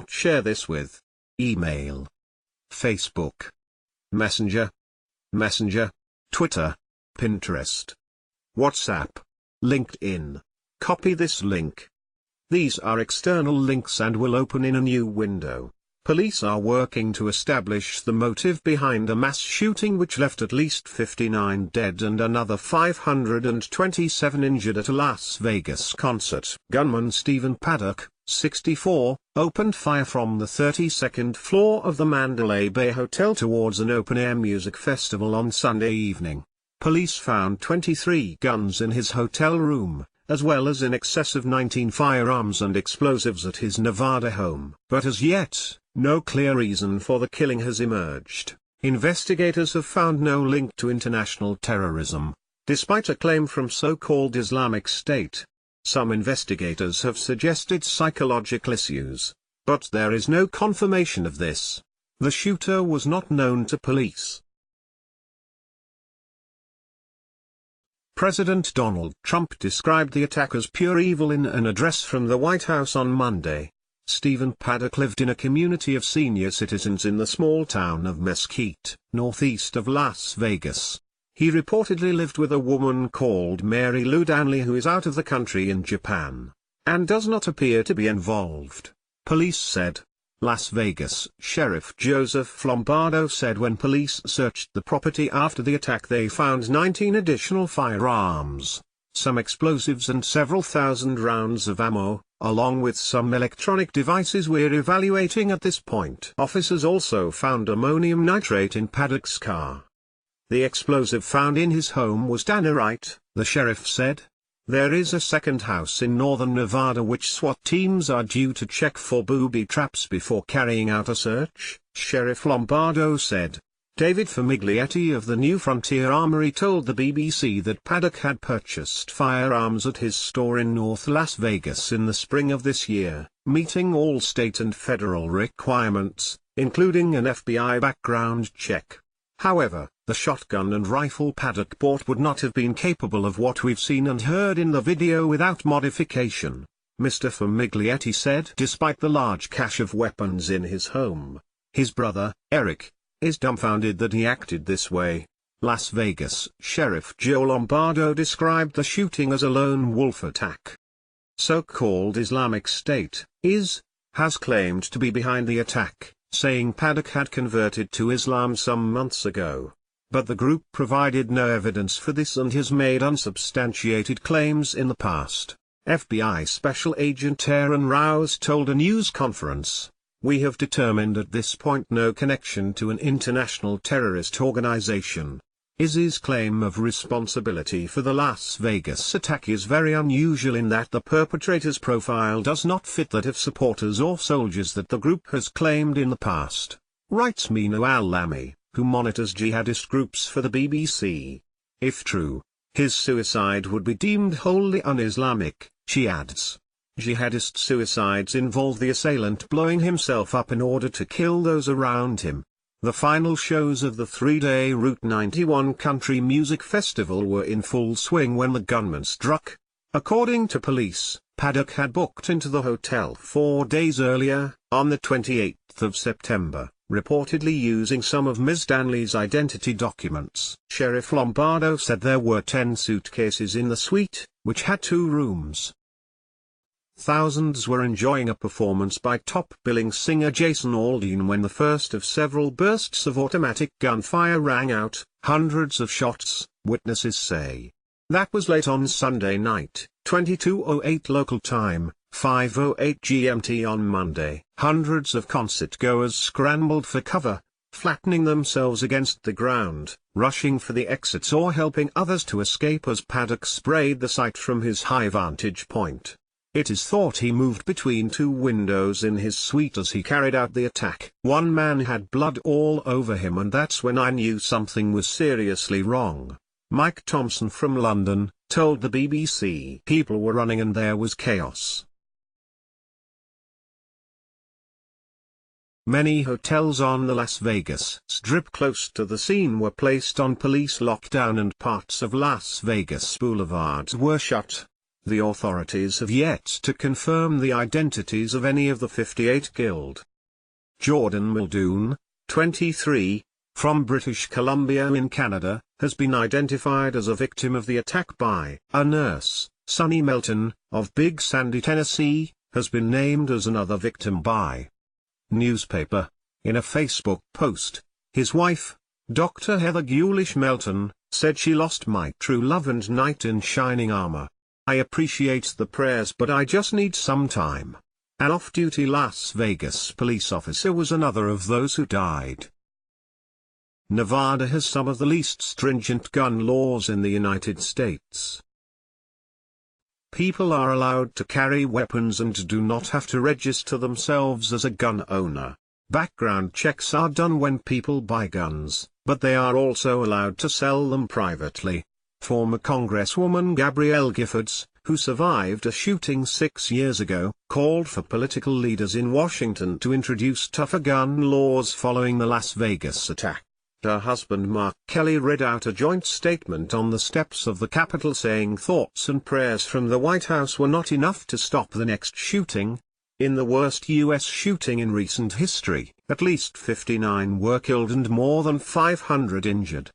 Share this with email, Facebook, Messenger, Twitter, Pinterest, WhatsApp, LinkedIn. Copy this link. These are external links and will open in a new window. Police are working to establish the motive behind a mass shooting which left at least 59 dead and another 527 injured at a Las Vegas concert. Gunman Stephen Paddock, 64, opened fire from the 32nd floor of the Mandalay Bay Hotel towards an open-air music festival on Sunday evening. Police found 23 guns in his hotel room, as well as in excess of 19 firearms and explosives at his Nevada home. But as yet, no clear reason for the killing has emerged. Investigators have found no link to international terrorism, despite a claim from so-called Islamic State. Some investigators have suggested psychological issues, but there is no confirmation of this. The shooter was not known to police. President Donald Trump described the attack as pure evil in an address from the White House on Monday. Stephen Paddock lived in a community of senior citizens in the small town of Mesquite, northeast of Las Vegas. He reportedly lived with a woman called Mary Lou Danley who is out of the country in Japan, and does not appear to be involved, police said. Las Vegas Sheriff Joseph Lombardo said when police searched the property after the attack they found 19 additional firearms, some explosives and several thousand rounds of ammo, along with some electronic devices we're evaluating at this point. Officers also found ammonium nitrate in Paddock's car. The explosive found in his home was tannerite, the sheriff said. There is a second house in northern Nevada which SWAT teams are due to check for booby traps before carrying out a search, Sheriff Lombardo said. David Famiglietti of the New Frontier Armory told the BBC that Paddock had purchased firearms at his store in North Las Vegas in the spring of this year, meeting all state and federal requirements, including an FBI background check. However, the shotgun and rifle Paddock bought would not have been capable of what we've seen and heard in the video without modification, Mr. Famiglietti said. Despite the large cache of weapons in his home, his brother, Eric, is dumbfounded that he acted this way. Las Vegas Sheriff Joe Lombardo described the shooting as a lone wolf attack. So-called Islamic State has claimed to be behind the attack, saying Paddock had converted to Islam some months ago. But the group provided no evidence for this and has made unsubstantiated claims in the past. FBI Special Agent Aaron Rouse told a news conference, "We have determined at this point no connection to an international terrorist organization." ISIS's claim of responsibility for the Las Vegas attack is very unusual in that the perpetrator's profile does not fit that of supporters or soldiers that the group has claimed in the past, writes Mino Al-Lamy, who monitors jihadist groups for the BBC. If true, his suicide would be deemed wholly un-Islamic, she adds. Jihadist suicides involve the assailant blowing himself up in order to kill those around him. The final shows of the three-day Route 91 Country Music Festival were in full swing when the gunman struck. According to police, Paddock had booked into the hotel 4 days earlier, on the 28th of September, reportedly using some of Ms. Danley's identity documents. Sheriff Lombardo said there were 10 suitcases in the suite, which had 2 rooms. Thousands were enjoying a performance by top-billing singer Jason Aldean when the first of several bursts of automatic gunfire rang out, hundreds of shots, witnesses say. That was late on Sunday night, 22:08 local time, 5:08 GMT on Monday. Hundreds of concert-goers scrambled for cover, flattening themselves against the ground, rushing for the exits or helping others to escape as Paddock sprayed the site from his high vantage point. It is thought he moved between 2 windows in his suite as he carried out the attack. One man had blood all over him and that's when I knew something was seriously wrong, Mike Thompson from London, told the BBC. People were running and there was chaos. Many hotels on the Las Vegas Strip close to the scene were placed on police lockdown and parts of Las Vegas boulevards were shut. The authorities have yet to confirm the identities of any of the 58 killed. Jordan Muldoon, 23, from British Columbia in Canada, has been identified as a victim of the attack by a nurse. Sonny Melton, of Big Sandy, Tennessee, has been named as another victim by newspaper. In a Facebook post, his wife, Dr. Heather Gulish Melton, said, "She lost my true love and knight in shining armor. I appreciate the prayers, but I just need some time." An off-duty Las Vegas police officer was another of those who died. Nevada has some of the least stringent gun laws in the United States. People are allowed to carry weapons and do not have to register themselves as a gun owner. Background checks are done when people buy guns, but they are also allowed to sell them privately. Former Congresswoman Gabrielle Giffords, who survived a shooting 6 years ago, called for political leaders in Washington to introduce tougher gun laws following the Las Vegas attack. Her husband Mark Kelly read out a joint statement on the steps of the Capitol saying thoughts and prayers from the White House were not enough to stop the next shooting. In the worst U.S. shooting in recent history, at least 59 were killed and more than 500 injured.